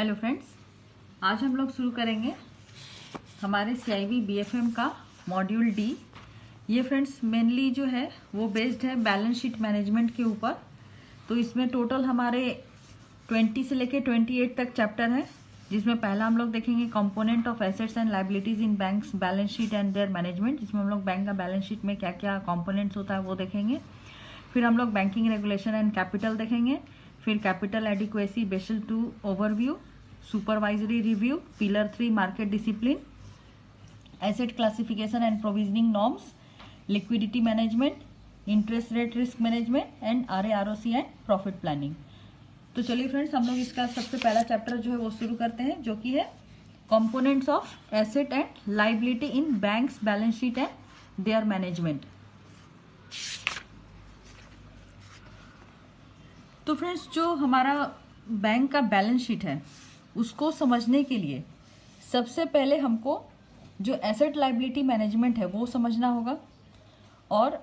Hello friends, आज हम लोग शुरू करेंगे हमारे CIB BFM का मॉड्यूल डी। ये फ्रेंड्स मेनली जो है वो बेस्ड है बैलेंस शीट मैनेजमेंट के ऊपर। तो इसमें टोटल हमारे 20 से लेके 28 तक चैप्टर है, जिसमें पहला हम लोग देखेंगे component of assets and liabilities in banks balance sheet and there management, जिसमें हम लोग बैंक का बैलेंस शीट में क्या क्या कंपोनेंट्स होता है वो देखेंगे। फिर हम लोग बैंकिंग रेगुलेशन एंड कैपिटल देखेंगे। फिर capital adequacy Basel 2 overview, supervisory review, pillar 3 market discipline, asset classification and provisioning norms, liquidity management, interest rate risk management and RAROC and profit planning. तो चलिए फ्रेंड्स, हम लोग इसका सबसे पहला चैप्टर जो है वो शुरू करते हैं, जो कि है components of asset and liability in banks balance sheet and there management. तो फ्रेंड्स, जो हमारा बैंक का बैलेंस शीट है उसको समझने के लिए सबसे पहले हमको जो एसेट लाइबिलिटी मैनेजमेंट है वो समझना होगा, और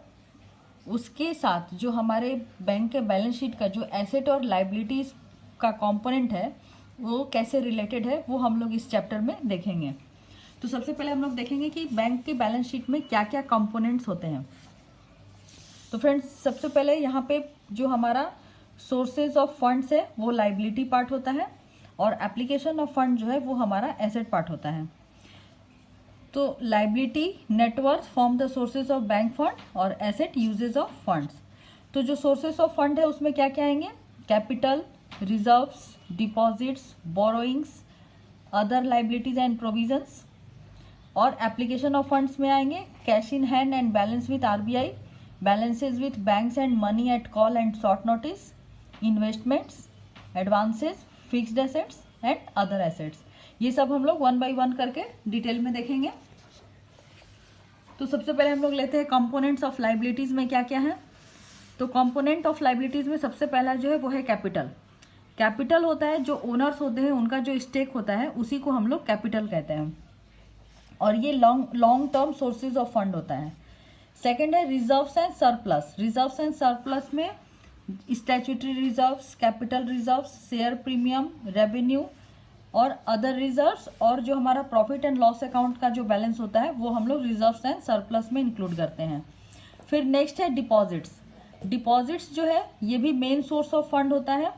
उसके साथ जो हमारे बैंक के बैलेंस शीट का जो एसेट और लाइबिलिटीज का कंपोनेंट है वो कैसे रिलेटेड है वो हम लोग इस चैप्टर में देखेंगे। तो सबसे पहले हम लोग देखेंगे कि बैंक के बैलेंस शीट में क्या क्या कंपोनेंट्स होते हैं। तो फ्रेंड्स, सबसे पहले यहाँ पे जो हमारा सोर्सेज ऑफ फंड्स है वो लाइबिलिटी पार्ट होता है, और एप्लीकेशन ऑफ फंड जो है वो हमारा एसेट पार्ट होता है। तो liability net worth form the sources of bank fund और एसेट यूजेज ऑफ फंड्स। तो जो सोर्सेज ऑफ फंड है उसमें क्या क्या आएंगे? Capital, reserves, deposits, borrowings, other liabilities and provisions. और एप्लीकेशन ऑफ फंड्स में आएंगे cash in hand and balance with RBI, balances with banks and money at call and short notice, investments, advances, fixed assets and other assets। ये सब हम लोग 1 by 1 करके detail में देखेंगे। तो सबसे पहले हम लोग लेते हैं कंपोनेंट्स ऑफ लाइबिलिटीज में क्या क्या है। तो कंपोनेंट ऑफ लाइबिलिटीज में सबसे पहला जो है वो है कैपिटल। कैपिटल होता है जो ओनर्स होते हैं उनका जो स्टेक होता है उसी को हम लोग कैपिटल कहते हैं, और ये long term sources of fund होता है। सेकेंड है reserves and surplus. Reserves and surplus में statutory reserves, capital reserves, share premium, revenue और अदर रिजर्व्स, और जो हमारा प्रॉफिट एंड लॉस अकाउंट का जो बैलेंस होता है वो हम लोग रिजर्व्स एंड सरप्लस में इंक्लूड करते हैं। फिर नेक्स्ट है डिपॉजिट्स। डिपॉजिट्स जो है ये भी मेन सोर्स ऑफ फंड होता है।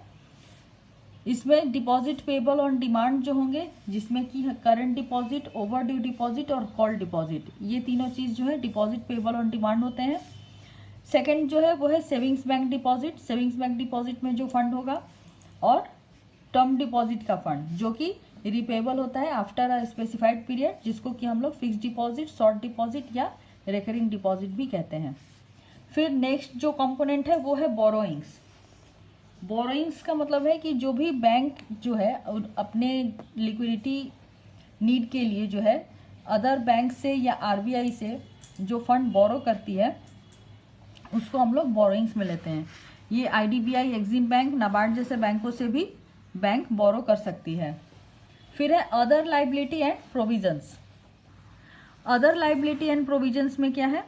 इसमें डिपॉजिट पेबल ऑन डिमांड जो होंगे, जिसमें कि current deposit, over due deposit और कॉल डिपॉजिट, ये तीनों चीज जो है डिपॉजिट पेबल ऑन डिमांड होते हैं। सेकंड जो है वो है savings bank deposit. Savings bank deposit में जो फंड होगा, और टर्म डिपॉजिट का फंड जो कि रिपेबल होता है आफ्टर अ स्पेसिफाइड पीरियड, जिसको कि हम लोग फिक्स डिपॉजिट, शॉर्ट डिपॉजिट या रिकरिंग डिपॉजिट भी कहते हैं। फिर नेक्स्ट जो कंपोनेंट है वो है बोरोइंग्स। बोरोइंग्स का मतलब है कि जो भी बैंक जो है अपने लिक्विडिटी नीड के लिए जो है अदर बैंक से या RBI से जो फंड बोरो करती है उसको हम लोग बोरोइंग्स में लेते हैं। ये IDBI, एक्सिम बैंक, नाबार्ड जैसे बैंकों से भी बैंक बोरो कर सकती है। फिर है other liability and provisions. Other liability and provisions में क्या है?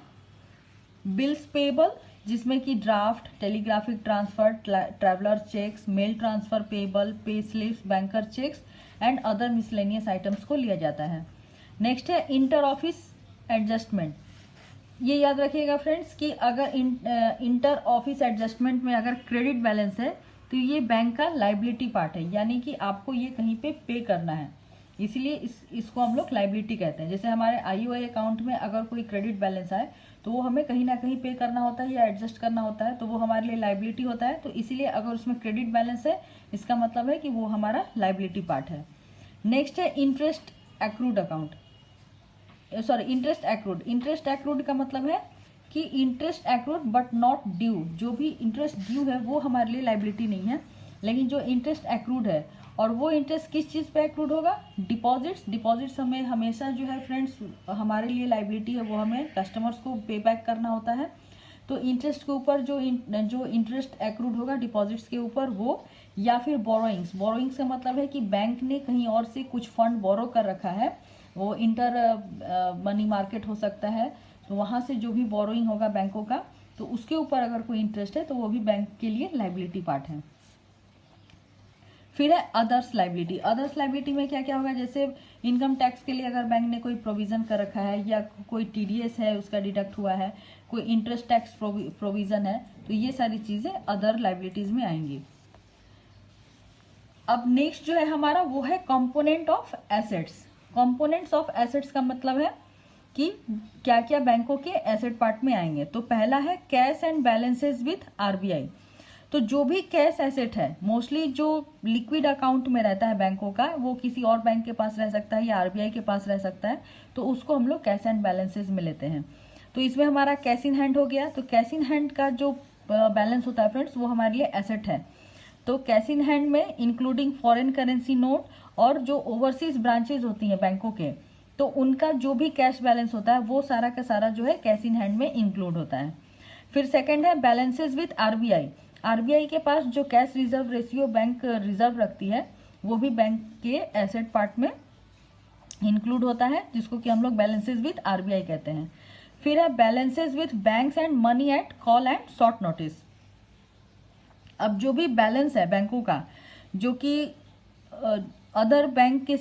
बिल्स पेबल, जिसमें कि draft, telegraphic transfer, traveller cheques, mail transfer payable, pay slips, banker cheques and other miscellaneous items को लिया जाता है। नेक्स्ट है इंटर ऑफिस एडजस्टमेंट। ये याद रखिएगा फ्रेंड्स कि अगर इंटर ऑफिस एडजस्टमेंट में अगर क्रेडिट बैलेंस है तो ये बैंक का लाइबिलिटी पार्ट है, यानी कि आपको ये कहीं पे करना है, इसीलिए इसको हम लोग लाइबिलिटी कहते हैं। जैसे हमारे IOI अकाउंट में अगर कोई क्रेडिट बैलेंस आए तो वो हमें कहीं ना कहीं पे करना होता है या एडजस्ट करना होता है, तो वो हमारे लिए लाइबिलिटी होता है। तो इसीलिए अगर उसमें क्रेडिट बैलेंस है इसका मतलब है कि वो हमारा लाइबिलिटी पार्ट है। नेक्स्ट है interest accrued account, sorry interest accrued. Interest accrued का मतलब है कि interest accrued but not due. जो भी इंटरेस्ट ड्यू है वो हमारे लिए लाइबिलिटी नहीं है, लेकिन जो इंटरेस्ट एक्रूड है, और वो इंटरेस्ट किस चीज़ पे एक्रूड होगा? डिपॉजिट्स। डिपॉजिट्स हमें हमेशा जो है फ्रेंड्स हमारे लिए लाइबिलिटी है, वो हमें कस्टमर्स को पे बैक करना होता है। तो इंटरेस्ट के ऊपर जो इंटरेस्ट एक्रूड होगा डिपॉजिट्स के ऊपर वो, या फिर बोरोइंग्स। बोरोइंग्स का मतलब है कि बैंक ने कहीं और से कुछ फंड बोरो कर रखा है, वो इंटर मनी मार्केट हो सकता है, तो वहाँ से जो भी बोरोइंग होगा बैंकों का, तो उसके ऊपर अगर कोई इंटरेस्ट है तो वो भी बैंक के लिए लाइबिलिटी पार्ट है। फिर है अदर्स लाइबिलिटी। अदर्स लाइबिलिटी में क्या क्या होगा, जैसे इनकम टैक्स के लिए अगर बैंक ने कोई प्रोविज़न कर रखा है, या कोई टीडीएस है उसका डिडक्ट हुआ है, कोई इंटरेस्ट टैक्स प्रोविज़न है, तो ये सारी चीज़ें अदर लाइबिलिटीज़ में आएंगी। अब नेक्स्ट जो है हमारा वो है component of assets. Components of assets का मतलब है कि क्या क्या बैंकों के एसेट पार्ट में आएंगे। तो पहला है cash and balances with RBI. तो जो भी कैश एसेट है, मोस्टली जो लिक्विड अकाउंट में रहता है बैंकों का, वो किसी और बैंक के पास रह सकता है या आरबीआई के पास रह सकता है, तो उसको हम लोग कैश एंड बैलेंसेस में लेते हैं। तो इसमें हमारा कैश इन हैंड हो गया। तो कैश इन हैंड का जो बैलेंस होता है फ्रेंड्स, वो हमारे लिए एसेट है। तो कैश इन हैंड में इंक्लूडिंग फॉरेन करेंसी नोट और जो ओवरसीज ब्रांचेज होती हैं बैंकों के, तो उनका जो भी कैश बैलेंस होता है वो सारा का सारा जो है कैश इन हैंड में इंक्लूड होता है। फिर सेकंड है बैलेंसेस विथ आरबीआई। आरबीआई के पास जो cash reserve ratio bank reserve रखती है, वो भी बैंक के एसेट पार्ट में इंक्लूड होता है, जिसको कि हम लोग बैलेंसेस विथ आरबीआई कहते हैं। फिर है balances with banks and money at call and short notice. अब जो भी बैलेंस है बैंकों का, जो कि अदर बैंक के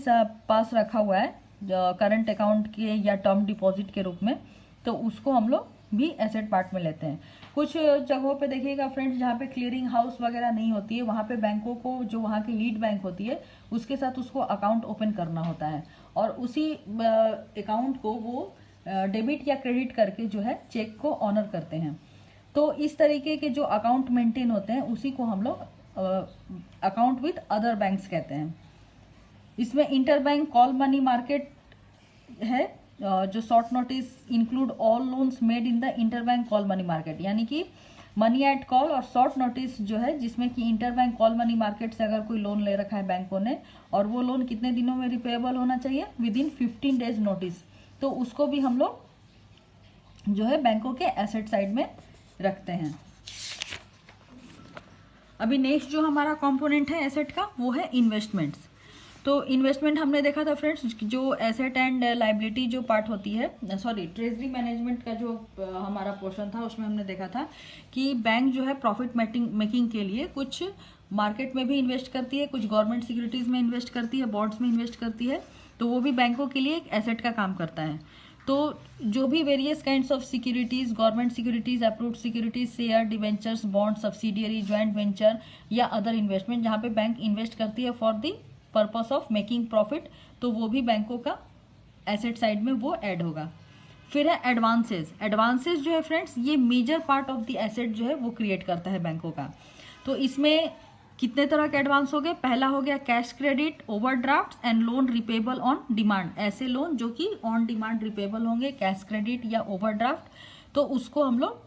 पास रखा हुआ है करंट अकाउंट के या टर्म डिपॉजिट के रूप में, तो उसको हम लोग भी एसेट पार्ट में लेते हैं। कुछ जगहों पे देखिएगा फ्रेंड्स, जहाँ पे क्लियरिंग हाउस वगैरह नहीं होती है, वहाँ पे बैंकों को, जो वहाँ की लीड बैंक होती है, उसके साथ उसको अकाउंट ओपन करना होता है, और उसी अकाउंट को वो डेबिट या क्रेडिट करके जो है चेक को ऑनर करते हैं। तो इस तरीके के जो अकाउंट मेंटेन होते हैं, उसी को हम लोग अकाउंट विथ अदर बैंक्स कहते हैं। इसमें इंटरबैंक कॉल मनी मार्केट है, जो short notice include all loans made in the interbank call money market, यानी कि मनी एट कॉल और शॉर्ट नोटिस जो है, जिसमें कि इंटरबैंक कॉल मनी मार्केट से अगर कोई लोन ले रखा है बैंकों ने, और वो लोन कितने दिनों में रिपेएबल होना चाहिए, विद इन 15 डेज नोटिस, तो उसको भी हम लोग जो है बैंकों के एसेट साइड में रखते हैं। अभी नेक्स्ट जो हमारा कंपोनेंट है एसेट का, वो है इन्वेस्टमेंट्स। तो इन्वेस्टमेंट हमने देखा था फ्रेंड्स, जो एसेट एंड लाइबिलिटी जो पार्ट होती है, सॉरी ट्रेजरी मैनेजमेंट का जो हमारा पोर्शन था, उसमें हमने देखा था कि बैंक जो है प्रॉफिट मेकिंग के लिए कुछ मार्केट में भी इन्वेस्ट करती है, कुछ गवर्नमेंट सिक्योरिटीज में इन्वेस्ट करती है, बॉन्ड्स में इन्वेस्ट करती है, तो वो भी बैंकों के लिए एक एसेट का काम करता है। तो जो भी various kinds of securities, government securities, approved securities, share, debentures, bond, subsidiary, joint venture या अदर इन्वेस्टमेंट, जहाँ पे बैंक इन्वेस्ट करती है for the purpose of making profit, तो वो भी बैंकों का एसेट साइड में वो ऐड होगा। फिर है एडवांसेस। एडवांसेस जो है फ्रेंड्स, ये major part of the asset जो है वो क्रिएट करता है बैंकों का। तो इसमें कितने तरह के एडवांस हो गए, पहला हो गया cash credit, overdraft and loan repayable on demand. ऐसे लोन जो कि ऑन डिमांड रिपेबल होंगे, कैश क्रेडिट या ओवरड्राफ्ट, तो उसको हम लोग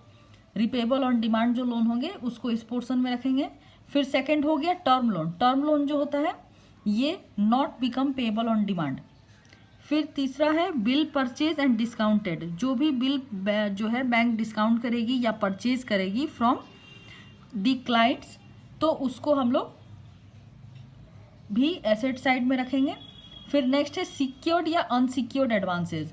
रिपेबल ऑन डिमांड जो लोन होंगे उसको इस पोर्शन में रखेंगे। फिर सेकंड हो गया टर्म लोन। टर्म लोन जो होता है ये not become payable on demand. फिर तीसरा है बिल परचेज एंड डिस्काउंटेड। जो भी बिल जो है बैंक डिस्काउंट करेगी या परचेज करेगी फ्रॉम दी क्लाइंट्स, तो उसको हम लोग भी एसेट साइड में रखेंगे। फिर नेक्स्ट है सिक्योर्ड या अनसिक्योर्ड एडवांसेज।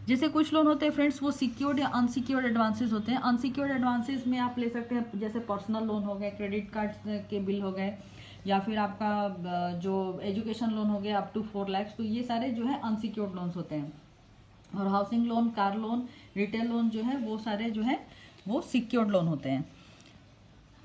जैसे कुछ लोन होते हैं फ्रेंड्स, वो सिक्योर्ड या अनसिक्योर्ड एडवांसेज होते हैं। अनसिक्योर्ड एडवांसेज में आप ले सकते हैं जैसे पर्सनल लोन हो गए, क्रेडिट कार्ड के बिल हो गए, या फिर आपका जो एजुकेशन लोन हो गया अप टू 4 लाख, तो ये सारे जो है अनसिक्योर्ड लोन्स होते हैं। और housing loan, car loan, retail loan जो है वो सारे जो है वो सिक्योर्ड लोन होते हैं।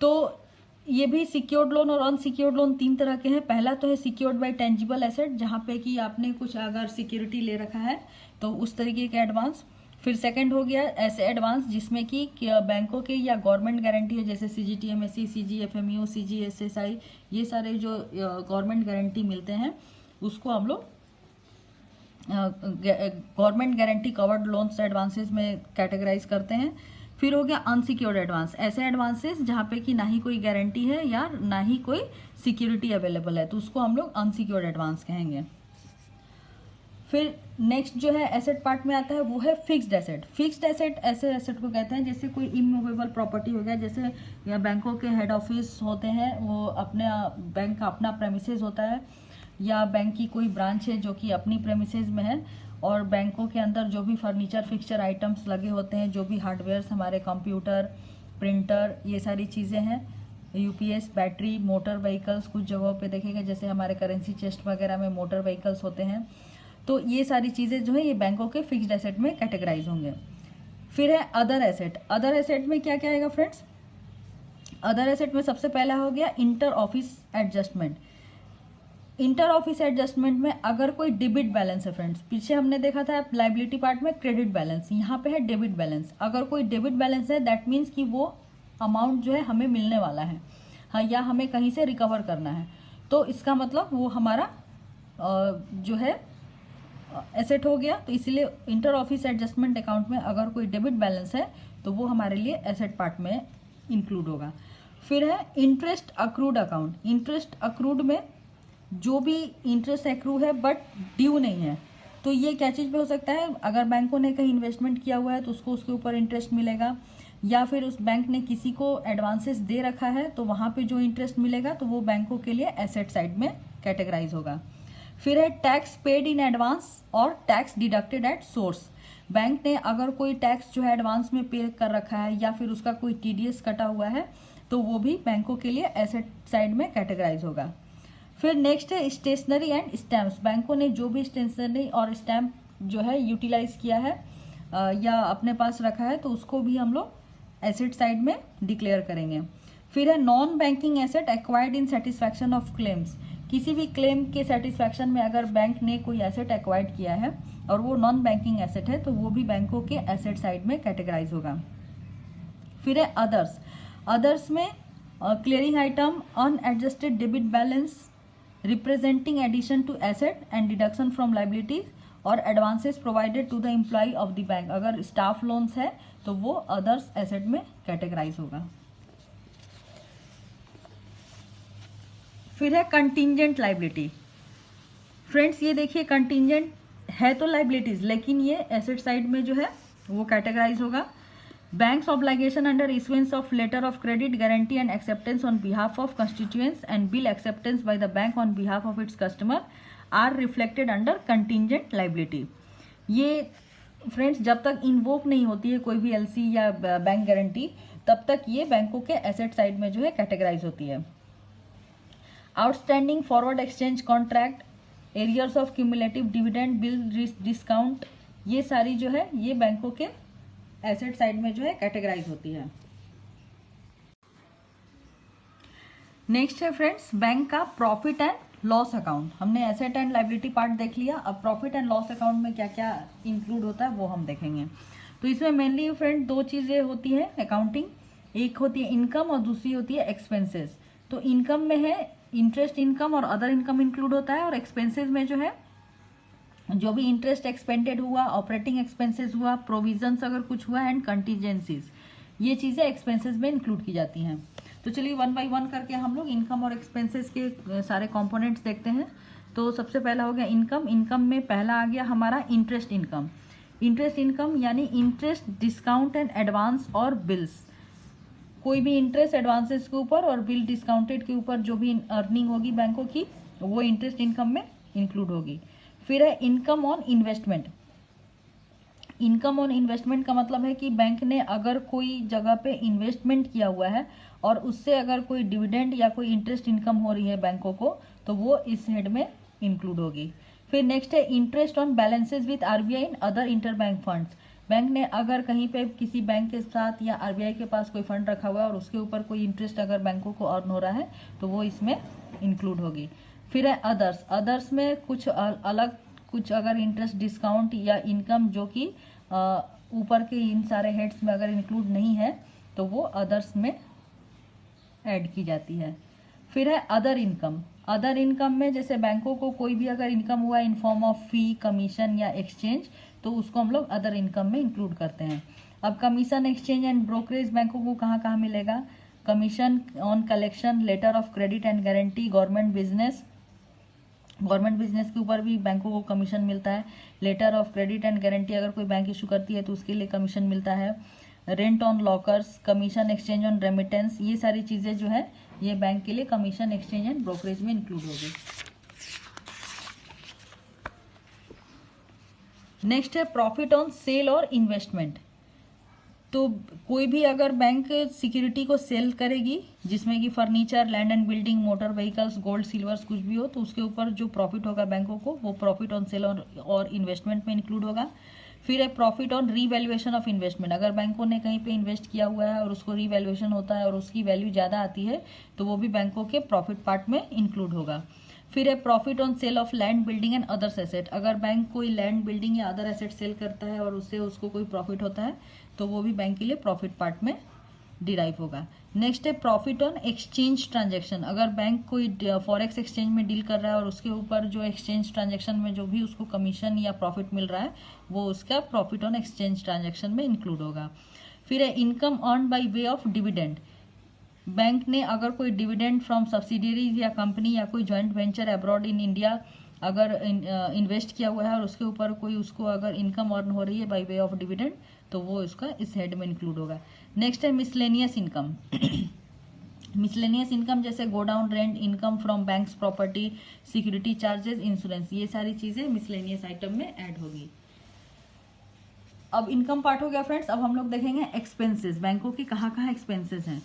तो ये भी सिक्योर्ड लोन और अनसिक्योर्ड लोन 3 तरह के हैं। पहला तो है सिक्योर्ड बाय टेंजिबल एसेट, जहाँ पे कि आपने कुछ अगर सिक्योरिटी ले रखा है तो उस तरीके के एडवांस। फिर सेकंड हो गया ऐसे एडवांस जिसमें कि बैंकों के या गवर्नमेंट गारंटी है, जैसे CGTMSE, CGFMU, CGSSI, ये सारे जो गवर्नमेंट गारंटी मिलते हैं उसको हम लोग government guarantee covered loans advances में कैटेगराइज करते हैं। फिर हो गया अनसिक्योर्ड एडवांस, ऐसे एडवांसेस जहाँ पे कि ना ही कोई गारंटी है या ना ही कोई सिक्योरिटी अवेलेबल है, तो उसको हम लोग अनसिक्योर्ड एडवांस कहेंगे। फिर नेक्स्ट जो है एसेट पार्ट में आता है वो है फिक्स्ड एसेट। फिक्स्ड एसेट ऐसे एसेट को कहते हैं जैसे कोई इमूवेबल प्रॉपर्टी हो गया, जैसे बैंकों के हेड ऑफिस होते हैं, वो अपने बैंक का अपना प्रेमिसेस होता है, या बैंक की कोई ब्रांच है जो कि अपनी प्रेमिसेस में है, और बैंकों के अंदर जो भी फर्नीचर फिक्सचर आइटम्स लगे होते हैं, जो भी हार्डवेयर हमारे कंप्यूटर, प्रिंटर, ये सारी चीज़ें हैं, यूपीएस, बैटरी, मोटर व्हीकल्स, कुछ जगहों पे देखेंगे जैसे हमारे करेंसी चेस्ट वगैरह में मोटर व्हीकल्स होते हैं। तो ये सारी चीज़ें जो है ये बैंकों के फिक्स्ड एसेट में कैटेगराइज होंगे। फिर है अदर एसेट। अदर एसेट में क्या क्या आएगा फ्रेंड्स? अदर एसेट में सबसे पहला हो गया inter office adjustment. Inter office adjustment में अगर कोई डेबिट बैलेंस है फ्रेंड्स, पीछे हमने देखा था लाइबिलिटी पार्ट में क्रेडिट बैलेंस, यहाँ पे है डेबिट बैलेंस। अगर कोई डेबिट बैलेंस है दैट मीन्स कि वो अमाउंट जो है हमें मिलने वाला है, हाँ, या हमें कहीं से रिकवर करना है, तो इसका मतलब वो हमारा जो है एसेट हो गया। तो इसलिए इंटर ऑफिस एडजस्टमेंट अकाउंट में अगर कोई डेबिट बैलेंस है तो वो हमारे लिए एसेट पार्ट में इंक्लूड होगा। फिर है interest accrued account. Interest accrued में जो भी इंटरेस्ट एक्रू है बट ड्यू नहीं है, तो ये क्या चीज़ पे हो सकता है? अगर बैंकों ने कहीं इन्वेस्टमेंट किया हुआ है तो उसको उसके ऊपर इंटरेस्ट मिलेगा, या फिर उस बैंक ने किसी को एडवांसेस दे रखा है तो वहाँ पे जो इंटरेस्ट मिलेगा तो वो बैंकों के लिए एसेट साइड में कैटेगराइज होगा। फिर है टैक्स पेड इन एडवांस और tax deducted at source. Bank ने अगर कोई टैक्स जो है एडवांस में पे कर रखा है या फिर उसका कोई टीडीएस कटा हुआ है तो वो भी बैंकों के लिए एसेट साइड में कैटेगराइज होगा। फिर नेक्स्ट है स्टेशनरी एंड स्टैम्प्स। बैंकों ने जो भी स्टेशनरी और स्टैम्प जो है यूटिलाइज किया है या अपने पास रखा है तो उसको भी हम लोग एसेट साइड में डिक्लेयर करेंगे। फिर है non banking asset acquired in satisfaction of claims. किसी भी क्लेम के सेटिस्फैक्शन में अगर बैंक ने कोई एसेट एक्वायर्ड किया है और वो नॉन बैंकिंग एसेट है तो वो भी बैंकों के एसेट साइड में कैटेगराइज होगा। फिर है अदर्स। अदर्स में clearing item, unadjusted debit balance, representing addition to asset and deduction from liabilities और advances provided to the employee of the bank। अगर स्टाफ लोन्स है तो वो अदर्स एसेट में कैटेगराइज होगा। फिर है कंटिंजेंट लाइबिलिटी। फ्रेंड्स ये देखिए कंटिंजेंट है तो लाइबिलिटीज, लेकिन ये एसेट साइड में जो है वो कैटेगराइज होगा। Bank's obligation under issuance of letter of credit, guarantee and acceptance on behalf of constituents and bill acceptance by the bank on behalf of its customer are reflected under contingent liability। ये friends जब तक invoke नहीं होती है कोई भी LC या bank guarantee तब तक ये बैंकों के एसेट साइड में जो है कैटेगराइज होती है। Outstanding forward exchange contract, arrears of cumulative dividend, bill discount, ये सारी जो है ये बैंकों के एसेट साइड में जो है कैटेगराइज होती है। नेक्स्ट है फ्रेंड्स बैंक का प्रॉफिट एंड लॉस अकाउंट। हमने एसेट एंड लाइबिलिटी पार्ट देख लिया, अब प्रॉफिट एंड लॉस अकाउंट में क्या क्या इंक्लूड होता है वो हम देखेंगे। तो इसमें मेनली फ्रेंड दो चीजें होती है अकाउंटिंग, एक होती है इनकम और दूसरी होती है एक्सपेंसेस। तो इनकम में है इंटरेस्ट इनकम और अदर इनकम इंक्लूड होता है, और एक्सपेंसेस में जो है जो भी इंटरेस्ट एक्सपेंडेड हुआ, ऑपरेटिंग एक्सपेंसेस हुआ, प्रोविजंस अगर कुछ हुआ एंड कंटीजेंसीज, ये चीजें एक्सपेंसेस में इंक्लूड की जाती हैं। तो चलिए वन बाय वन करके हम लोग इनकम और एक्सपेंसेस के सारे कंपोनेंट्स देखते हैं। तो सबसे पहला हो गया इनकम। इनकम में पहला आ गया हमारा इंटरेस्ट इनकम। इंटरेस्ट इनकम यानी इंटरेस्ट, डिस्काउंट एंड एडवांस और बिल्स। कोई भी इंटरेस्ट एडवांसेस के ऊपर और बिल डिस्काउंटेड के ऊपर जो भी अर्निंग होगी बैंकों की वो इंटरेस्ट इनकम में इंक्लूड होगी। फिर है income on investment. Income on investment का मतलब है कि बैंक ने अगर कोई जगह पे इन्वेस्टमेंट किया हुआ है और उससे अगर कोई डिविडेंड या कोई इंटरेस्ट इनकम हो रही है बैंकों को तो वो इस हेड में इंक्लूड होगी। फिर नेक्स्ट है interest on balances with RBI in other inter bank funds. Bank ने अगर कहीं पे किसी बैंक के साथ या आरबीआई के पास कोई फंड रखा हुआ है और उसके ऊपर कोई इंटरेस्ट अगर बैंकों को अर्न हो रहा है तो वो इसमें इंक्लूड होगी। फिर है अदर्स। अदर्स में कुछ अलग कुछ अगर इंटरेस्ट, डिस्काउंट या इनकम जो कि ऊपर के इन सारे हेड्स में अगर इंक्लूड नहीं है तो वो अदर्स में ऐड की जाती है। फिर है अदर इनकम। अदर इनकम में जैसे बैंकों को कोई भी अगर इनकम हुआ in form of fee, commission या एक्सचेंज तो उसको हम लोग अदर इनकम में इंक्लूड करते हैं। अब कमीशन, एक्सचेंज एंड ब्रोकरेज बैंकों को कहाँ कहाँ मिलेगा? Commission on collection, letter of credit and guarantee, government business. Government business के ऊपर भी बैंकों को कमीशन मिलता है। Letter of credit and guarantee अगर कोई बैंक इशू करती है तो उसके लिए कमीशन मिलता है। Rent on lockers, commission exchange on remittance, ये सारी चीज़ें जो है ये बैंक के लिए कमीशन, एक्सचेंज एंड ब्रोकरेज में इंक्लूड होगी। नेक्स्ट है प्रॉफिट ऑन सेल और इन्वेस्टमेंट। तो कोई भी अगर बैंक सिक्योरिटी को सेल करेगी जिसमें कि furniture, land and building, motor vehicles, gold, silvers कुछ भी हो, तो उसके ऊपर जो प्रॉफिट होगा बैंकों को वो प्रॉफिट ऑन सेल और इन्वेस्टमेंट में इंक्लूड होगा। फिर है profit on revaluation of investment, अगर बैंकों ने कहीं पे इन्वेस्ट किया हुआ है और उसको रीवैल्यूएशन होता है और उसकी वैल्यू ज़्यादा आती है तो वो भी बैंकों के प्रॉफिट पार्ट में इंक्लूड होगा। फिर है profit on sale of land, building and others asset, अगर बैंक कोई लैंड, बिल्डिंग या अदर एसेट सेल करता है और उससे उसको कोई प्रॉफिट होता है तो वो भी बैंक के लिए प्रॉफिट पार्ट में डिराइव होगा। नेक्स्ट है प्रॉफिट ऑन एक्सचेंज ट्रांजेक्शन, अगर बैंक कोई फॉरेक्स एक्सचेंज में डील कर रहा है और उसके ऊपर जो एक्सचेंज ट्रांजेक्शन में जो भी उसको कमीशन या प्रॉफिट मिल रहा है वो उसका प्रॉफिट ऑन एक्सचेंज ट्रांजेक्शन में इंक्लूड होगा। फिर है income earn by way of dividend, bank ने अगर कोई डिविडेंड फ्रॉम सब्सिडियरीज या कंपनी या कोई joint venture abroad in India अगर इन्वेस्ट किया हुआ है और उसके ऊपर कोई उसको अगर इनकम अर्न हो रही है बाय वे ऑफ डिविडेंड तो वो इसका इस हेड में इंक्लूड होगा। नेक्स्ट है मिसलेनियस इनकम। मिसलेनियस इनकम जैसे godown rent, income from banks property, security charges, insurance, ये सारी चीजें मिसलेनियस आइटम में ऐड होगी। अब इनकम पार्ट हो गया फ्रेंड्स। अब हम लोग देखेंगे एक्सपेंसेस, बैंकों की कहाँ कहाँ एक्सपेंसेस हैं।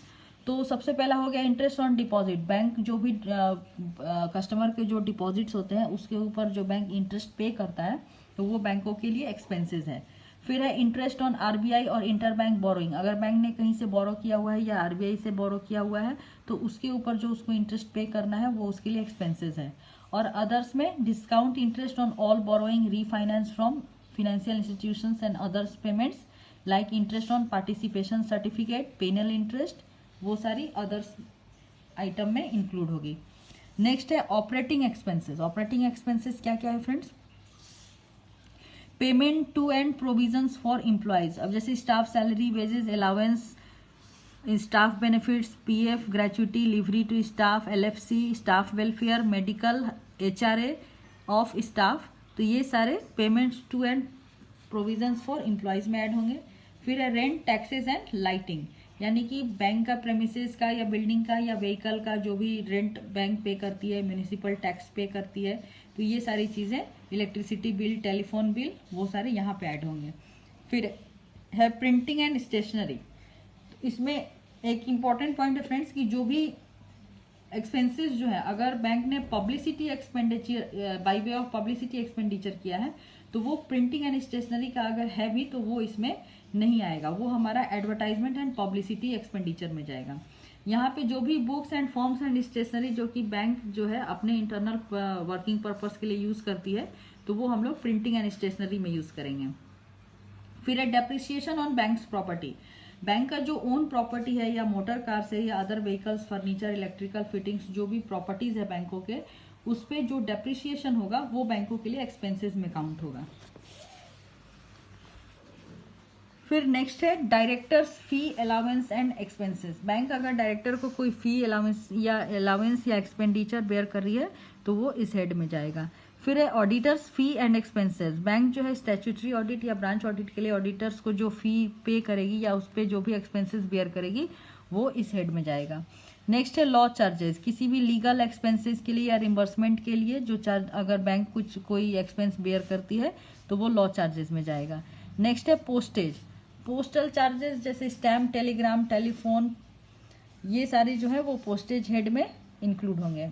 तो सबसे पहला हो गया इंटरेस्ट ऑन डिपॉजिट, बैंक जो भी कस्टमर के जो डिपॉजिट्स होते हैं उसके ऊपर जो बैंक इंटरेस्ट पे करता है तो वो बैंकों के लिए एक्सपेंसेस है। फिर है इंटरेस्ट ऑन आरबीआई और इंटर बैंक बोरोइंग, अगर बैंक ने कहीं से बोरो किया हुआ है या आरबीआई से बोरो किया हुआ है तो उसके ऊपर जो उसको इंटरेस्ट पे करना है वो उसके लिए एक्सपेंसेस है। और अदर्स में discount interest on all borrowing, refinance from financial institutions and others payments like interest on participation certificate, penal interest, वो सारी अदर्स आइटम में इंक्लूड होगी। नेक्स्ट है ऑपरेटिंग एक्सपेंसेस। ऑपरेटिंग एक्सपेंसेस क्या क्या है friends? Payment to and provisions for employees, अब जैसे staff salary, wages, allowance, staff benefits, PF, gratuity, livery to staff, LFC, staff welfare, medical, HRA of staff, तो ये सारे payments to and provisions for employees में add होंगे। फिर है rent, taxes and lighting, यानी कि बैंक का प्रेमिसेस का या बिल्डिंग का या व्हीकल का जो भी रेंट बैंक पे करती है, म्यूनिसिपल टैक्स पे करती है, तो ये सारी चीज़ें, इलेक्ट्रिसिटी बिल, टेलीफोन बिल, वो सारे यहाँ पे ऐड होंगे। फिर है प्रिंटिंग एंड स्टेशनरी, तो इसमें एक इम्पॉर्टेंट पॉइंट है फ्रेंड्स कि जो भी एक्सपेंसेस जो है अगर बैंक ने publicity expenditure by way of publicity expenditure किया है तो वो प्रिंटिंग एंड स्टेशनरी का अगर है भी तो वो इसमें नहीं आएगा, वो हमारा एडवर्टाइजमेंट एंड पब्लिसिटी एक्सपेंडिचर में जाएगा। यहाँ पे जो भी books and forms and stationery जो कि बैंक जो है अपने इंटरनल वर्किंग पर्पस के लिए यूज करती है तो वो हम लोग प्रिंटिंग एंड स्टेशनरी में यूज करेंगे। फिर है depreciation on banks property, bank का जो ओन प्रॉपर्टी है या मोटर कार्स है या other vehicles, furniture, electrical fittings, जो भी प्रॉपर्टीज है बैंकों के, उस पे जो डेप्रिसिएशन होगा वो बैंकों के लिए एक्सपेंसेस में काउंट होगा। फिर नेक्स्ट है directors fee, allowance and expenses, bank अगर डायरेक्टर को कोई फी, अलाउंस या एक्सपेंडिचर बेयर कर रही है तो वो इस हेड में जाएगा। फिर है auditors fee and expenses, bank जो है स्टैट्यूटरी ऑडिट या ब्रांच ऑडिट के लिए ऑडिटर्स को जो फी पे करेगी या उस पर जो भी एक्सपेंसेस बेयर करेगी वो इस हेड में जाएगा। नेक्स्ट है लॉ चार्जेस, किसी भी लीगल एक्सपेंसेस के लिए या रिम्बर्समेंट के लिए जो चार्ज अगर बैंक कोई एक्सपेंस बेयर करती है तो वो लॉ चार्जेस में जाएगा। नेक्स्ट है पोस्टेज, पोस्टल चार्जेस जैसे स्टैम्प, टेलीग्राम, टेलीफोन, ये सारे जो है वो पोस्टेज हेड में इंक्लूड होंगे।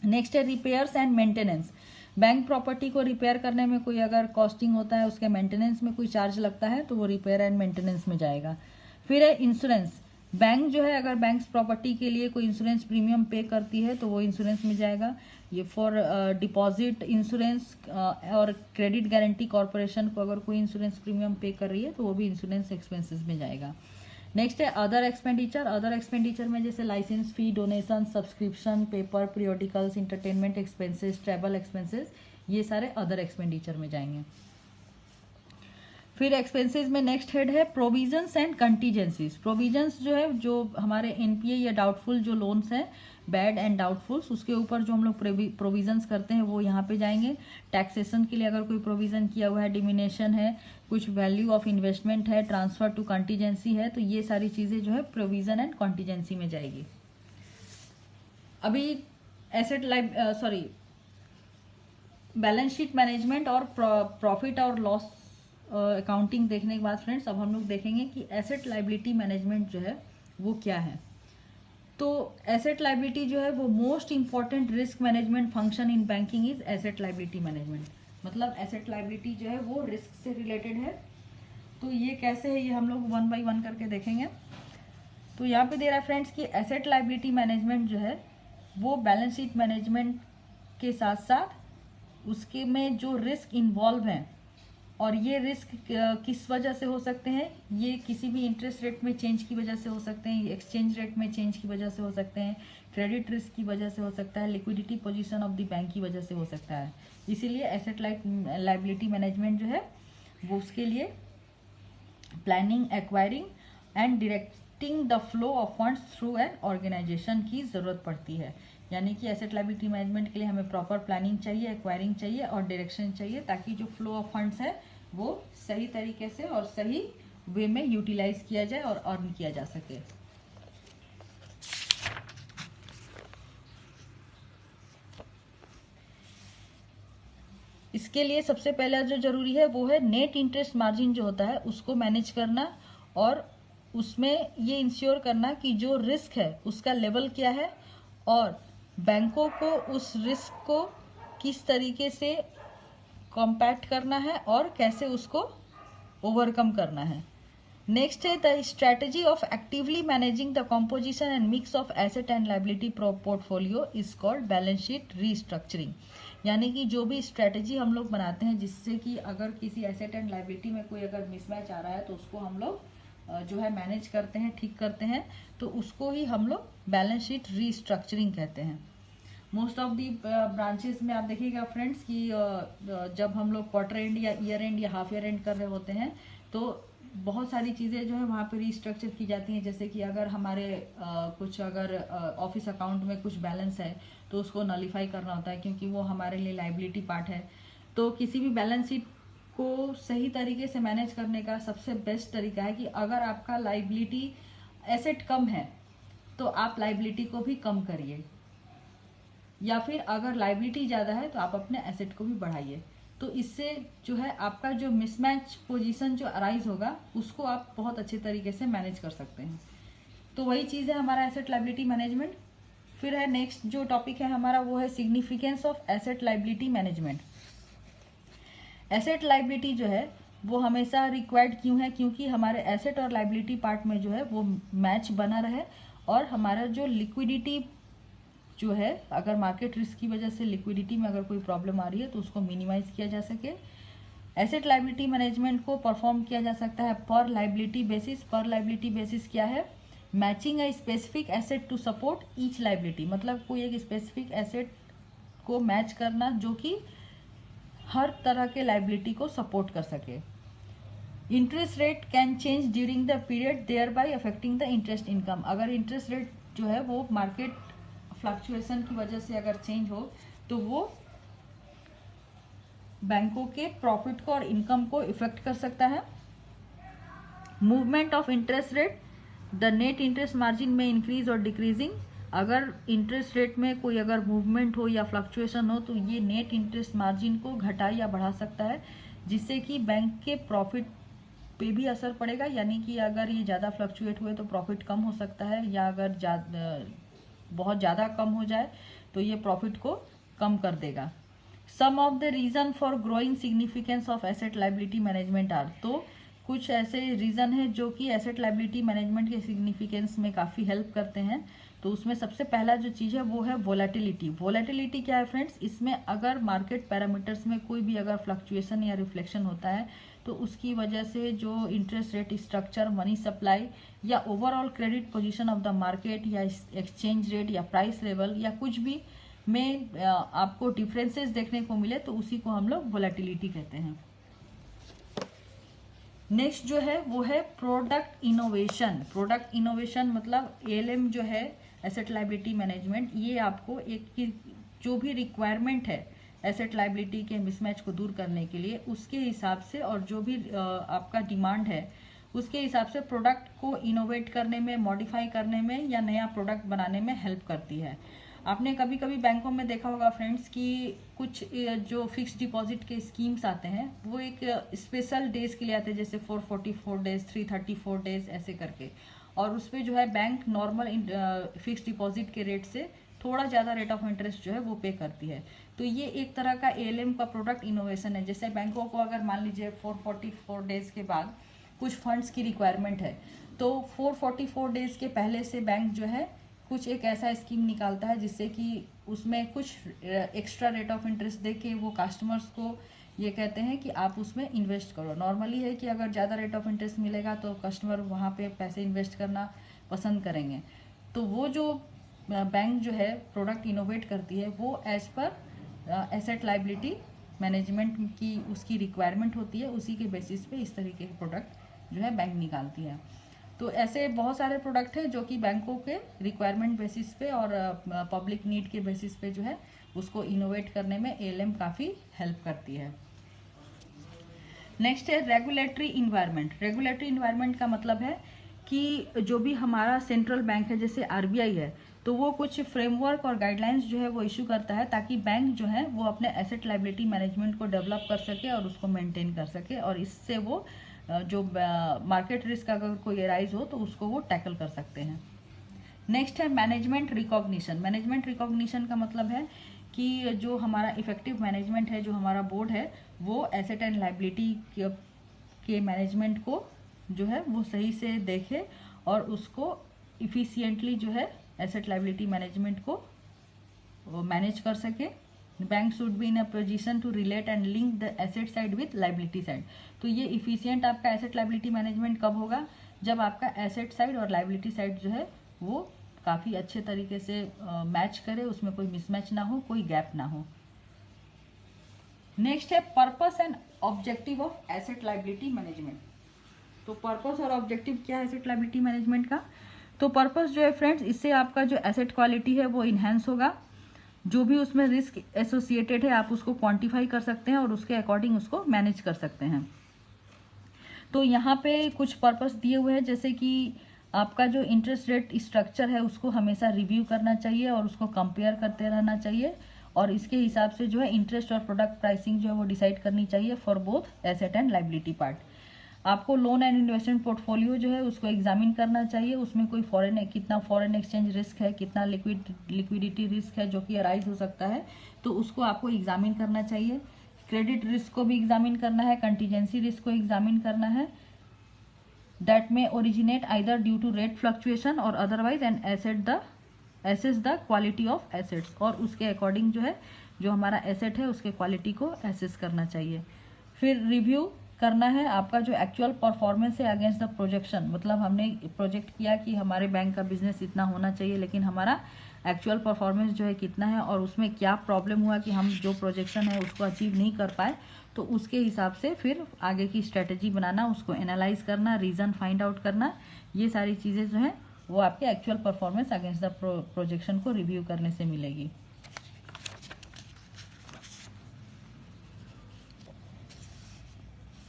नेक्स्ट है repairs and maintenance, bank property को रिपेयर करने में कोई अगर कॉस्टिंग होता है, उसके मेंटेनेंस में कोई चार्ज लगता है तो वो रिपेयर एंड मेंटेनेंस में जाएगा। फिर है इंश्योरेंस, बैंक जो है अगर बैंक प्रॉपर्टी के लिए कोई इंश्योरेंस प्रीमियम पे करती है तो वो इंश्योरेंस में जाएगा। ये फॉर डिपॉजिट इंश्योरेंस और क्रेडिट गारंटी कॉर्पोरेशन को अगर कोई इंश्योरेंस प्रीमियम पे कर रही है तो वो भी इंश्योरेंस एक्सपेंसेस में जाएगा। नेक्स्ट है अदर एक्सपेंडिचर, अदर एक्सपेंडिचर में जैसे licence fee, donation, subscription, paper, periodicals, entertainment expenses, travel expenses, ये सारे अदर एक्सपेंडिचर में जाएंगे। फिर एक्सपेंसेस में नेक्स्ट हेड है प्रोविजंस एंड कंटीजेंसीज, प्रोविजंस जो है जो हमारे एनपीए या डाउटफुल जो लोन्स हैं, बैड एंड डाउटफुल्स, उसके ऊपर जो हम लोग प्रोविजंस करते हैं वो यहाँ पे जाएंगे। टैक्सेशन के लिए अगर कोई प्रोविजन किया हुआ है, डिमिनेशन है, कुछ वैल्यू ऑफ इन्वेस्टमेंट है, ट्रांसफर टू कंटीजेंसी है, तो ये सारी चीजें जो है प्रोविजन एंड कंटीजेंसी में जाएगी। अभी एसेट बैलेंस शीट मैनेजमेंट और प्रॉफिट और लॉस अकाउंटिंग देखने के बाद फ्रेंड्स अब हम लोग देखेंगे कि एसेट लाइबिलिटी मैनेजमेंट जो है वो क्या है। तो एसेट लाइबिलिटी जो है वो most important risk management function in banking is asset liability management. मतलब एसेट लाइबिलिटी जो है वो रिस्क से रिलेटेड है। तो ये कैसे है ये हम लोग वन बाय वन करके देखेंगे। तो यहाँ पे दे रहा है फ्रेंड्स कि एसेट लाइबिलिटी मैनेजमेंट जो है वो बैलेंस शीट मैनेजमेंट के साथ साथ उसके में जो रिस्क इन्वॉल्व हैं, और ये रिस्क किस वजह से हो सकते हैं, ये किसी भी इंटरेस्ट रेट में चेंज की वजह से हो सकते हैं, एक्सचेंज रेट में चेंज की वजह से हो सकते हैं, क्रेडिट रिस्क की वजह से हो सकता है, liquidity position of the bank की वजह से हो सकता है। इसीलिए एसेट लाइबिलिटी मैनेजमेंट जो है वो उसके लिए planning, acquiring and directing the flow of funds through an organisation की ज़रूरत पड़ती है। यानी कि एसेट लाइबिलिटी मैनेजमेंट के लिए हमें प्रॉपर प्लानिंग चाहिए, एक्वायरिंग चाहिए और डायरेक्शन चाहिए, ताकि जो फ्लो ऑफ फंड्स है वो सही तरीके से और सही वे में यूटिलाइज किया जाए और अर्न किया जा सके। इसके लिए सबसे पहला जो जरूरी है वो है नेट इंटरेस्ट मार्जिन जो होता है उसको मैनेज करना, और उसमें ये इंश्योर करना कि जो रिस्क है उसका लेवल क्या है और बैंकों को उस रिस्क को किस तरीके से कॉम्पैक्ट करना है और कैसे उसको ओवरकम करना है। नेक्स्ट है the strategy of actively managing the composition and mix of asset and liability portfolio is called balance sheet restructuring. यानी कि जो भी स्ट्रैटेजी हम लोग बनाते हैं जिससे कि अगर किसी एसेट एंड लाइबिलिटी में कोई अगर मिसमैच आ रहा है तो उसको हम लोग जो है मैनेज करते हैं, ठीक करते हैं, तो उसको ही हम लोग बैलेंस शीट रीस्ट्रक्चरिंग कहते हैं। मोस्ट ऑफ दी ब्रांचेस में आप देखिएगा फ्रेंड्स कि जब हम लोग क्वार्टर एंड या ईयर एंड या हाफ ईयर एंड कर रहे होते हैं तो बहुत सारी चीज़ें जो है वहाँ पे रीस्ट्रक्चर की जाती हैं। जैसे कि अगर हमारे कुछ अगर ऑफिस अकाउंट में कुछ बैलेंस है तो उसको नलीफाई करना होता है, क्योंकि वो हमारे लिए लाइबिलिटी पार्ट है। तो किसी भी बैलेंस शीट को सही तरीके से मैनेज करने का सबसे बेस्ट तरीका है कि अगर आपका लाइबिलिटी एसेट कम है तो आप लाइबिलिटी को भी कम करिए, या फिर अगर लाइबिलिटी ज़्यादा है तो आप अपने एसेट को भी बढ़ाइए। तो इससे जो है आपका जो मिसमैच पोजीशन जो अराइज होगा उसको आप बहुत अच्छे तरीके से मैनेज कर सकते हैं। तो वही चीज़ है हमारा एसेट लाइबिलिटी मैनेजमेंट। फिर है नेक्स्ट जो टॉपिक है हमारा वो है significance of asset liability management. Asset liability जो है वो हमेशा रिक्वायर्ड क्यों है, क्योंकि हमारे एसेट और लाइबिलिटी पार्ट में जो है वो मैच बना रहे और हमारा जो लिक्विडिटी जो है अगर मार्केट रिस्क की वजह से लिक्विडिटी में अगर कोई प्रॉब्लम आ रही है तो उसको मिनिमाइज किया जा सके। एसेट लाइबिलिटी मैनेजमेंट को परफॉर्म किया जा सकता है per liability basis. Per liability basis क्या है? Matching a specific asset to support each liability. मतलब कोई एक स्पेसिफिक एसेट को मैच करना जो कि हर तरह के लाइबिलिटी को सपोर्ट कर सके। Interest rate can change during the period thereby affecting the interest income. अगर इंटरेस्ट रेट जो है वो मार्केट फ्लक्चुएशन की वजह से अगर चेंज हो तो वो बैंकों के प्रॉफिट को और इनकम को इफेक्ट कर सकता है। Movement of interest rate, the net interest margin में इंक्रीज और डिक्रीजिंग। अगर इंटरेस्ट रेट में कोई अगर मूवमेंट हो या फ्लक्चुएशन हो तो ये नेट इंटरेस्ट मार्जिन को घटा या बढ़ा सकता है, जिससे कि बैंक के प्रॉफिट पे भी असर पड़ेगा। यानी कि अगर ये ज़्यादा फ्लक्चुएट हुए तो प्रॉफिट कम हो सकता है, या अगर बहुत ज़्यादा कम हो जाए तो ये प्रॉफिट को कम कर देगा। Some of the reason for growing significance of asset liability management are. तो कुछ ऐसे रीज़न है जो कि एसेट लाइबिलिटी मैनेजमेंट के सिग्निफिकेंस में काफ़ी हेल्प करते हैं। तो उसमें सबसे पहला जो चीज़ है वो है वोलेटिलिटी। वोलेटिलिटी क्या है फ्रेंड्स? इसमें अगर मार्केट पैरामीटर्स में कोई भी अगर फ्लक्चुएशन या रिफ्लेक्शन होता है तो उसकी वजह से जो interest rate structure, money supply या overall credit position of the market या एक्सचेंज रेट या प्राइस लेवल या कुछ भी में आपको डिफरेंसेस देखने को मिले तो उसी को हम लोग वोलेटिलिटी कहते हैं। नेक्स्ट जो है वो है प्रोडक्ट इनोवेशन। प्रोडक्ट इनोवेशन मतलब एएलएम जो है एसेट लाइबिलिटी मैनेजमेंट, ये आपको एक जो भी रिक्वायरमेंट है एसेट लाइबिलिटी के मिसमैच को दूर करने के लिए उसके हिसाब से और जो भी आपका डिमांड है उसके हिसाब से प्रोडक्ट को इनोवेट करने में, मॉडिफाई करने में या नया प्रोडक्ट बनाने में हेल्प करती है। आपने कभी कभी बैंकों में देखा होगा फ्रेंड्स कि कुछ जो फिक्स डिपॉजिट के स्कीम्स आते हैं वो एक स्पेशल डेज के लिए आते हैं, जैसे 444 डेज, 334 डेज ऐसे करके, और उस पर जो है बैंक नॉर्मल फिक्स डिपॉजिट के रेट से थोड़ा ज़्यादा रेट ऑफ इंटरेस्ट जो है वो पे करती है। तो ये एक तरह का एएलएम का प्रोडक्ट इनोवेशन है। जैसे बैंकों को अगर मान लीजिए 444 डेज के बाद कुछ फंड्स की रिक्वायरमेंट है, तो 444 डेज के पहले से बैंक जो है कुछ एक ऐसा स्कीम निकालता है जिससे कि उसमें कुछ एक्स्ट्रा रेट ऑफ इंटरेस्ट दे के वो कस्टमर्स को ये कहते हैं कि आप उसमें इन्वेस्ट करो। नॉर्मली है कि अगर ज़्यादा रेट ऑफ इंटरेस्ट मिलेगा तो कस्टमर वहाँ पे पैसे इन्वेस्ट करना पसंद करेंगे। तो वो जो बैंक जो है प्रोडक्ट इनोवेट करती है वो as per asset liability management की उसकी रिक्वायरमेंट होती है, उसी के बेसिस पे इस तरीके के प्रोडक्ट जो है बैंक निकालती है। तो ऐसे बहुत सारे प्रोडक्ट हैं जो कि बैंकों के रिक्वायरमेंट बेसिस पे और पब्लिक नीड के बेसिस पे जो है उसको इनोवेट करने में एएलएम काफ़ी हेल्प करती है। नेक्स्ट है रेगुलेटरी इन्वायरमेंट। रेगुलेटरी इन्वायरमेंट का मतलब है कि जो भी हमारा सेंट्रल बैंक है जैसे आरबीआई है, तो वो कुछ फ्रेमवर्क और गाइडलाइंस जो है वो इशू करता है ताकि बैंक जो है वो अपने एसेट लाइबिलिटी मैनेजमेंट को डेवलप कर सके और उसको मेंटेन कर सके, और इससे वो जो मार्केट रिस्क अगर कोई राइज हो तो उसको वो टैकल कर सकते हैं। नेक्स्ट है मैनेजमेंट रिकॉग्निशन। मैनेजमेंट रिकॉग्निशन का मतलब है कि जो हमारा इफेक्टिव मैनेजमेंट है, जो हमारा बोर्ड है, वो एसेट एंड लाइबिलिटी के मैनेजमेंट को जो है वो सही से देखे और उसको इफिशियंटली जो है एसेट लाइबिलिटी मैनेजमेंट को मैनेज कर सके। Bank should be in a position to relate and link the asset side with liability side. तो ये इफिशियंट आपका एसेट लाइबिलिटी मैनेजमेंट कब होगा? जब आपका एसेट साइड और लाइबिलिटी साइड जो है वो काफ़ी अच्छे तरीके से मैच करे, उसमें कोई मिसमैच ना हो, कोई गैप ना हो। नेक्स्ट है purpose and objective of asset liability management. तो पर्पस और ऑब्जेक्टिव क्या है एसेट लाइबिलिटी मैनेजमेंट का? तो पर्पस जो है फ्रेंड्स, इससे आपका जो एसेट क्वालिटी है वो इन्हेंस होगा। जो भी उसमें रिस्क एसोसिएटेड है आप उसको क्वांटिफाई कर सकते हैं और उसके अकॉर्डिंग उसको मैनेज कर सकते हैं। तो यहाँ पे कुछ पर्पस दिए हुए हैं, जैसे कि आपका जो इंटरेस्ट रेट स्ट्रक्चर है उसको हमेशा रिव्यू करना चाहिए और उसको कंपेयर करते रहना चाहिए, और इसके हिसाब से जो है इंटरेस्ट और प्रोडक्ट प्राइसिंग जो है वो डिसाइड करनी चाहिए for both asset and liability part. आपको लोन एंड इन्वेस्टमेंट पोर्टफोलियो जो है उसको एग्जामिन करना चाहिए, उसमें कोई कितना फॉरेन एक्सचेंज रिस्क है, कितना लिक्विडिटी रिस्क है जो कि अराइज हो सकता है, तो उसको आपको एग्जामिन करना चाहिए। क्रेडिट रिस्क को भी एग्जामिन करना है, कंटीजेंसी रिस्क को एग्जामिन करना है, दैट में originate either due to rate fluctuation और otherwise and assess the quality of assets, और उसके अकॉर्डिंग जो है जो हमारा एसेट है उसके क्वालिटी को एसेस करना चाहिए। फिर रिव्यू करना है आपका जो एक्चुअल परफॉर्मेंस है अगेंस्ट द प्रोजेक्शन, मतलब हमने प्रोजेक्ट किया कि हमारे बैंक का बिजनेस इतना होना चाहिए, लेकिन हमारा एक्चुअल परफॉर्मेंस जो है कितना है और उसमें क्या प्रॉब्लम हुआ कि हम जो प्रोजेक्शन है उसको अचीव नहीं कर पाए, तो उसके हिसाब से फिर आगे की स्ट्रेटेजी बनाना, उसको एनालाइज करना, रीज़न फाइंड आउट करना, ये सारी चीज़ें जो हैं वो आपके actual performance against the projection को रिव्यू करने से मिलेगी।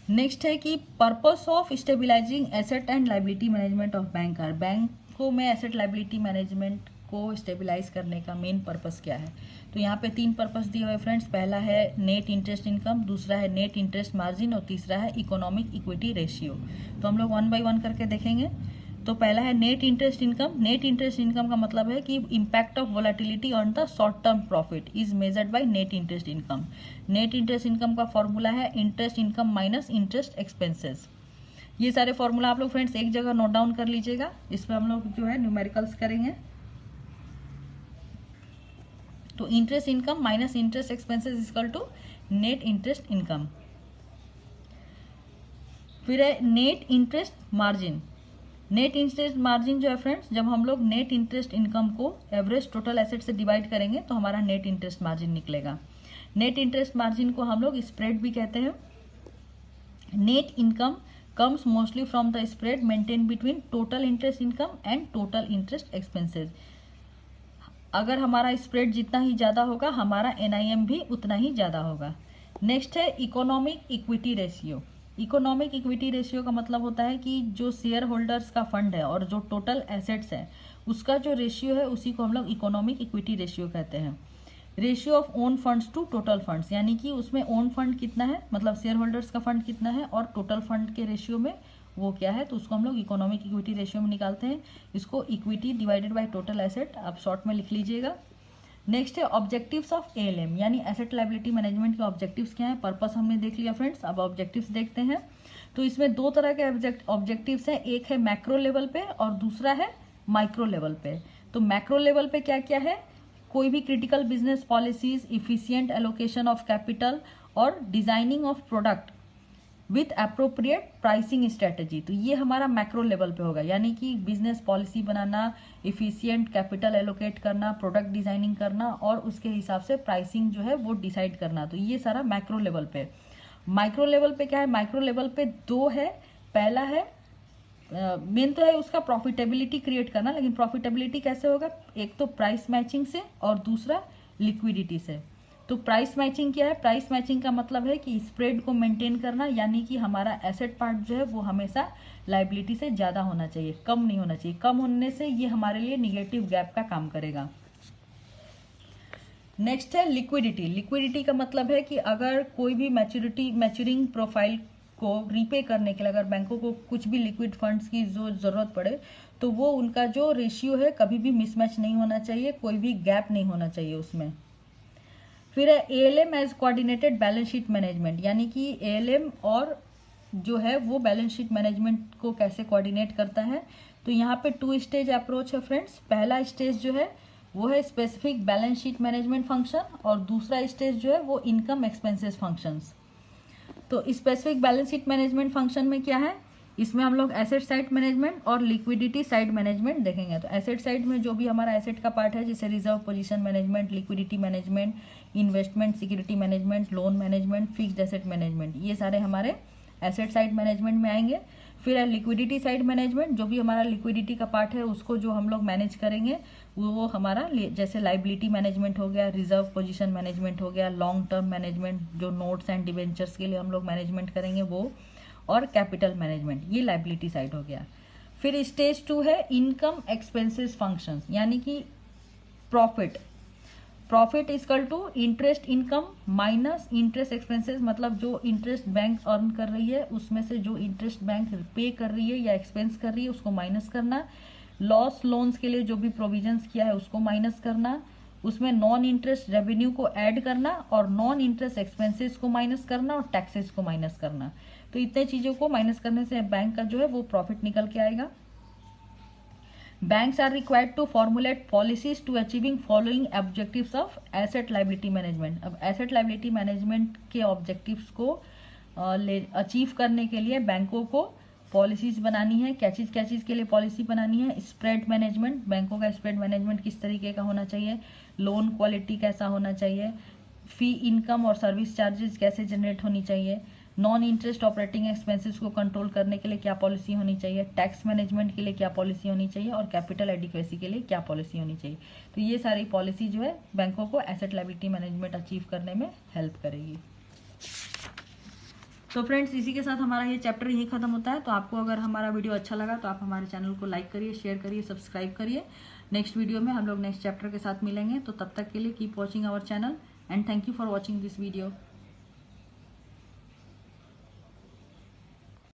नेक्स्ट है कि purpose of stabilising asset and liability management of bank are. बैंकों में एसेट लाइबिलिटी मैनेजमेंट को स्टेबिलाइज करने का मेन पर्पस क्या है? तो यहाँ पे 3 पर्पस दिए हुए फ्रेंड्स। पहला है नेट इंटरेस्ट इनकम, दूसरा है नेट इंटरेस्ट मार्जिन और तीसरा है इकोनॉमिक इक्विटी रेशियो। तो हम लोग 1 बाय 1 करके देखेंगे। तो पहला है net interest income. Net interest income का मतलब है कि impact of volatility on the short term profit is measured by net interest income. Net interest income का फॉर्मूला है interest income minus interest expenses. ये सारे फॉर्मूला आप लोग फ्रेंड्स एक जगह नोट डाउन कर लीजिएगा, इस पर हम लोग जो है न्यूमेरिकल्स करेंगे। तो interest income minus interest expenses equal to net interest income. फिर है net interest margin. Net interest margin जो है फ्रेंड्स, जब हम लोग नेट इंटरेस्ट इनकम को एवरेज टोटल एसेट से डिवाइड करेंगे तो हमारा नेट इंटरेस्ट मार्जिन निकलेगा। नेट इंटरेस्ट मार्जिन को हम लोग स्प्रेड भी कहते हैं। Net income comes mostly from the spread maintain between total interest income and total interest expenses. अगर हमारा स्प्रेड जितना ही ज़्यादा होगा हमारा एनआईएम भी उतना ही ज़्यादा होगा। नेक्स्ट है economic equity ratio. Economic equity ratio का मतलब होता है कि जो शेयर होल्डर्स का फंड है और जो टोटल एसेट्स है उसका जो रेशियो है उसी को हम लोग इकोनॉमिक इक्विटी रेशियो कहते हैं। Ratio of own funds to total funds, यानी कि उसमें ओन फंड कितना है, मतलब शेयर होल्डर्स का फंड कितना है, और टोटल फंड के रेशियो में वो क्या है, तो उसको हम लोग इकोनॉमिक इक्विटी रेशियो में निकालते हैं। इसको equity divided by total asset आप शॉर्ट में लिख लीजिएगा। नेक्स्ट है ऑब्जेक्टिव्स ऑफ एएलएम, यानी एसेट लायबिलिटी मैनेजमेंट के ऑब्जेक्टिव्स क्या है। पर्पस हमने देख लिया फ्रेंड्स, अब ऑब्जेक्टिव्स देखते हैं। तो इसमें दो तरह के ऑब्जेक्टिव्स हैं, एक है मैक्रो लेवल पे और दूसरा है माइक्रो लेवल पे। तो मैक्रो लेवल पे क्या क्या है, कोई भी critical business policies, efficient allocation of capital और designing of product with appropriate pricing strategy. तो ये हमारा मैक्रो लेवल पे होगा, यानी कि बिजनेस पॉलिसी बनाना, इफिशिएंट कैपिटल एलोकेट करना, प्रोडक्ट डिजाइनिंग करना और उसके हिसाब से प्राइसिंग जो है वो डिसाइड करना। तो ये सारा मैक्रो लेवल पे। माइक्रो लेवल पे क्या है, माइक्रो लेवल पे दो है। पहला है मेन तो है उसका प्रॉफिटेबिलिटी क्रिएट करना, लेकिन प्रॉफिटेबिलिटी कैसे होगा, एक तो प्राइस मैचिंग से और दूसरा लिक्विडिटी से। तो प्राइस मैचिंग क्या है, प्राइस मैचिंग का मतलब है कि स्प्रेड को मेंटेन करना, यानी कि हमारा एसेट पार्ट जो है वो हमेशा लायबिलिटी से ज़्यादा होना चाहिए, कम नहीं होना चाहिए। कम होने से ये हमारे लिए निगेटिव गैप का काम करेगा। नेक्स्ट है लिक्विडिटी। लिक्विडिटी का मतलब है कि अगर कोई भी मैच्योरिंग प्रोफाइल को रीपे करने के लिए अगर बैंकों को कुछ भी लिक्विड फंड्स की जो ज़रूरत पड़े तो वो उनका जो रेशियो है कभी भी मिसमैच नहीं होना चाहिए, कोई भी गैप नहीं होना चाहिए उसमें। फिर है ALM as coordinated balance sheet management, यानी कि एएलएम और जो है वो बैलेंस शीट मैनेजमेंट को कैसे कोऑर्डिनेट करता है। तो यहाँ पे 2 स्टेज अप्रोच है फ्रेंड्स। पहला स्टेज जो है वो है specific balance sheet management function और दूसरा स्टेज जो है वो इनकम एक्सपेंसेस फंक्शंस। तो specific balance sheet management function में क्या है, इसमें हम लोग एसेट साइड मैनेजमेंट और लिक्विडिटी साइड मैनेजमेंट देखेंगे। तो एसेट साइड में जो भी हमारा एसेट का पार्ट है, जैसे reserve position management, liquidity management, investment security management, loan management, fixed asset management, ये सारे हमारे एसेट साइड मैनेजमेंट में आएंगे। फिर है लिक्विडिटी साइड मैनेजमेंट, जो भी हमारा लिक्विडिटी का पार्ट है उसको जो हम लोग मैनेज करेंगे वो हमारा जैसे लाइबिलिटी मैनेजमेंट हो गया, रिजर्व पोजीशन मैनेजमेंट हो गया, लॉन्ग टर्म मैनेजमेंट जो नोट्स एंड डिवेंचर्स के लिए हम लोग मैनेजमेंट करेंगे वो, और कैपिटल मैनेजमेंट, ये लाइबिलिटी साइड हो गया। फिर स्टेज 2 है इनकम एक्सपेंसेस फंक्शंस, यानी कि profit equal to interest income minus interest expenses, मतलब जो इंटरेस्ट बैंक अर्न कर रही है उसमें से जो इंटरेस्ट बैंक पे कर रही है या एक्सपेंस कर रही है उसको माइनस करना, लॉस लोन्स के लिए जो भी प्रोविजंस किया है उसको माइनस करना, उसमें नॉन इंटरेस्ट रेवेन्यू को ऐड करना और नॉन इंटरेस्ट एक्सपेंसेस को माइनस करना और टैक्सेस को माइनस करना। तो इतने चीज़ों को माइनस करने से बैंक का जो है वो प्रॉफिट निकल के आएगा। Banks are required to formulate policies to achieving following objectives of asset liability management। अब asset liability management के objectives को अचीव करने के लिए बैंकों को पॉलिसीज बनानी है। क्या चीज़ के लिए पॉलिसी बनानी है, स्प्रेड मैनेजमेंट, बैंकों का स्प्रेड मैनेजमेंट किस तरीके का होना चाहिए, लोन क्वालिटी कैसा होना चाहिए, फी इनकम और सर्विस चार्जेस कैसे जनरेट होनी चाहिए, नॉन इंटरेस्ट ऑपरेटिंग एक्सपेंसेस को कंट्रोल करने के लिए क्या पॉलिसी होनी चाहिए, टैक्स मैनेजमेंट के लिए क्या पॉलिसी होनी चाहिए और कैपिटल एडिक्वेसी के लिए क्या पॉलिसी होनी चाहिए। तो ये सारी पॉलिसी जो है बैंकों को एसेट लायबिलिटी मैनेजमेंट अचीव करने में हेल्प करेगी। तो फ्रेंड्स इसी के साथ हमारा ये चैप्टर यही खत्म होता है। तो आपको अगर हमारा वीडियो अच्छा लगा तो आप हमारे चैनल को लाइक करिए, शेयर करिए, सब्सक्राइब करिए। नेक्स्ट वीडियो में हम लोग नेक्स्ट चैप्टर के साथ मिलेंगे। तो तब तक के लिए keep watching our channel and thank you for watching this video.